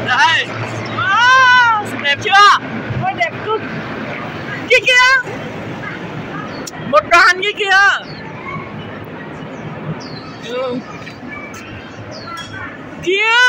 Đây. Wow, đẹp chưa? Ôi đẹp cực. Kia kia. Một đoàn kia kìa. Kia.